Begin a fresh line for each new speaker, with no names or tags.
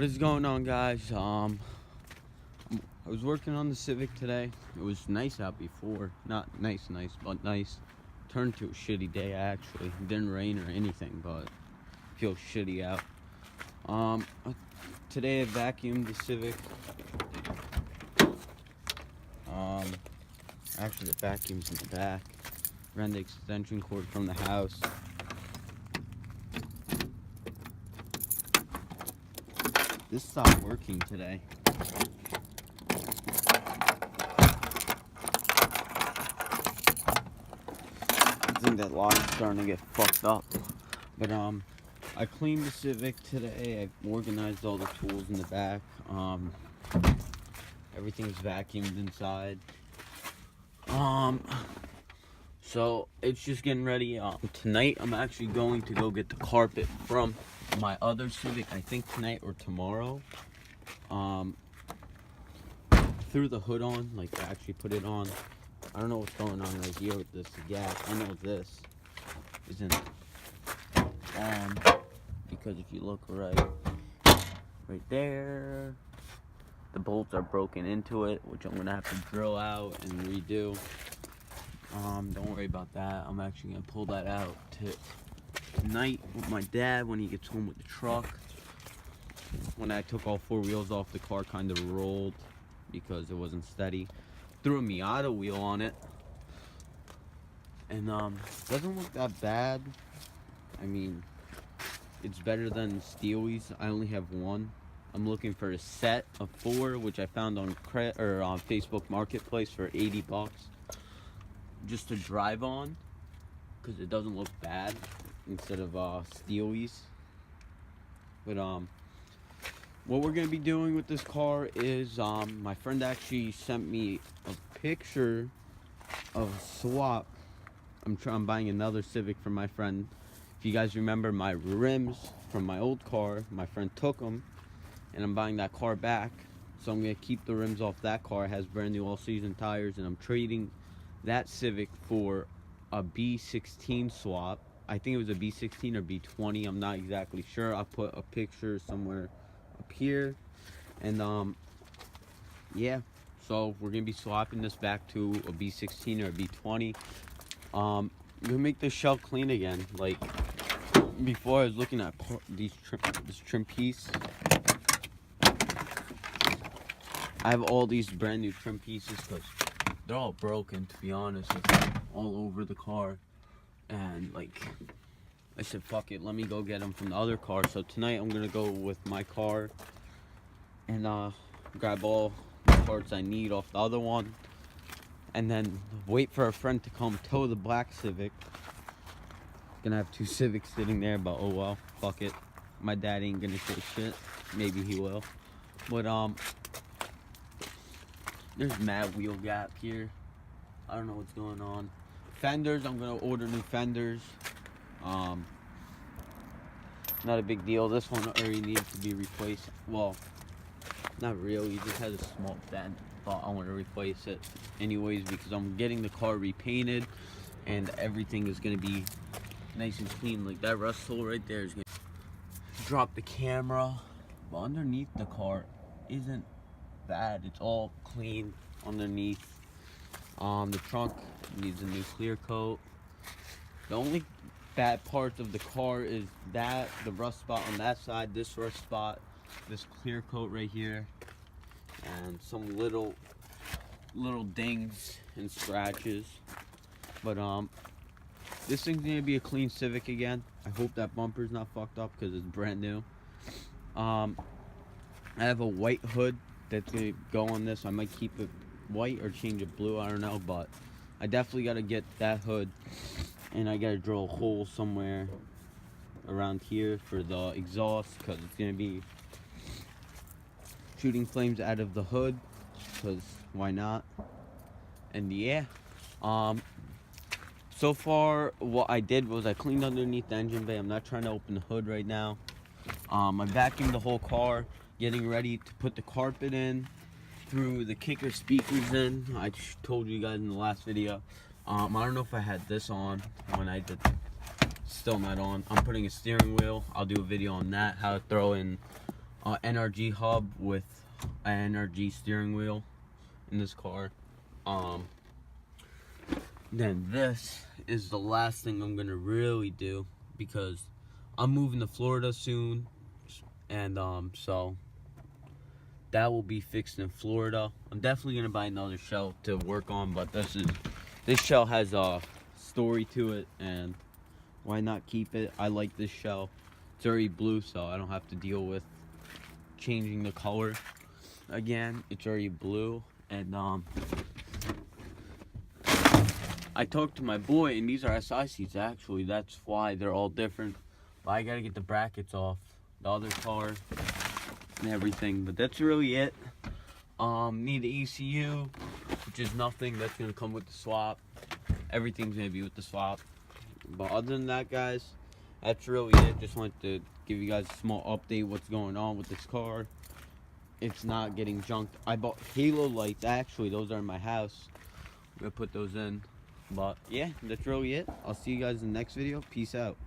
What is going on, guys? I was working on the Civic today. It was nice out before. Not nice, but nice. Turned to a shitty day, actually. It didn't rain or anything, but it feels shitty out. Today I vacuumed the Civic. Actually the vacuum's in the back. Ran the extension cord from the house. This stopped working today. I think that lock is starting to get fucked up. But I cleaned the Civic today. I organized all the tools in the back. Everything's vacuumed inside. So it's just getting ready. Tonight I'm actually going to go get the carpet from my other Civic, I think tonight or tomorrow. Threw the hood on, like I actually put it on. I don't know what's going on right here with this gas. I know this isn't on, because if you look right there, the bolts are broken into it, which I'm gonna have to drill out and redo. Don't worry about that. I'm actually gonna pull that out tonight with my dad when he gets home with the truck. When I took all four wheels off, the car kind of rolled because it wasn't steady. Threw a Miata wheel on it, and doesn't look that bad. I mean, it's better than Steely's. I only have one. I'm looking for a set of 4, which I found on Facebook Marketplace for 80 bucks, just to drive on, because it doesn't look bad instead of Steely's. But what we're gonna be doing with this car is my friend actually sent me a picture of a swap. I'm buying another Civic for my friend. If you guys remember my rims from my old car, my friend took them, and I'm buying that car back. So I'm gonna keep the rims off that car. It has brand new all-season tires, and I'm trading that Civic for a B16 swap. I think it was a B16 or B20. I'm not exactly sure. I'll put a picture somewhere up here. And yeah, so we're gonna be swapping this back to a B16 or a B20. I'm gonna make this shell clean again. Like before, I was looking at this trim piece. I have all these brand new trim pieces because they're all broken, to be honest, all over the car. And like I said, fuck it, let me go get them from the other car. So tonight I'm gonna go with my car and grab all the parts I need off the other one, and then wait for a friend to come tow the black Civic. Gonna have 2 Civics sitting there, but oh well, fuck it. My dad ain't gonna say shit. Maybe he will. But there's mad wheel gap here. I don't know what's going on. Fenders, I'm gonna order new fenders. Not a big deal. This one already needs to be replaced. Well, not really, it just has a small dent, but I want to replace it anyways because I'm getting the car repainted and everything is gonna be nice and clean. Like that rust hole right there is gonna drop the camera, but underneath the car isn't bad. It's all clean underneath. The trunk needs a new clear coat. The only bad parts of the car is that the rust spot on that side, this rust spot, this clear coat right here, and some little dings and scratches. But this thing's gonna be a clean Civic again. I hope that bumper's not fucked up because it's brand new. I have a white hood that's gonna go on this. I might keep it white or change it blue, I don't know, but I definitely gotta get that hood, and I gotta drill a hole somewhere around here for the exhaust because it's gonna be shooting flames out of the hood, because why not? And yeah, so far what I did was I cleaned underneath the engine bay. I'm not trying to open the hood right now. I vacuumed the whole car, getting ready to put the carpet in, threw the kicker speakers in. I told you guys in the last video. I don't know if I had this on when I did. Still not on. I'm putting a steering wheel. I'll do a video on that, how to throw in NRG hub with an NRG steering wheel in this car. Then this is the last thing I'm gonna really do, because I'm moving to Florida soon, and so that will be fixed in Florida. I'm definitely gonna buy another shell to work on, but this shell has a story to it, and why not keep it? I like this shell. It's already blue, so I don't have to deal with changing the color again. It's already blue, and I talked to my boy, and these are SI seats actually. That's why they're all different. But I gotta get the brackets off the other car and everything. But that's really it. Need the ECU, which is nothing. That's gonna come with the swap. Everything's gonna be with the swap. But other than that, guys, that's really it. Just wanted to give you guys a small update what's going on with this car. It's not getting junked. I bought halo lights. Actually, those are in my house. I'm gonna put those in. But yeah, that's really it. I'll see you guys in the next video. Peace out.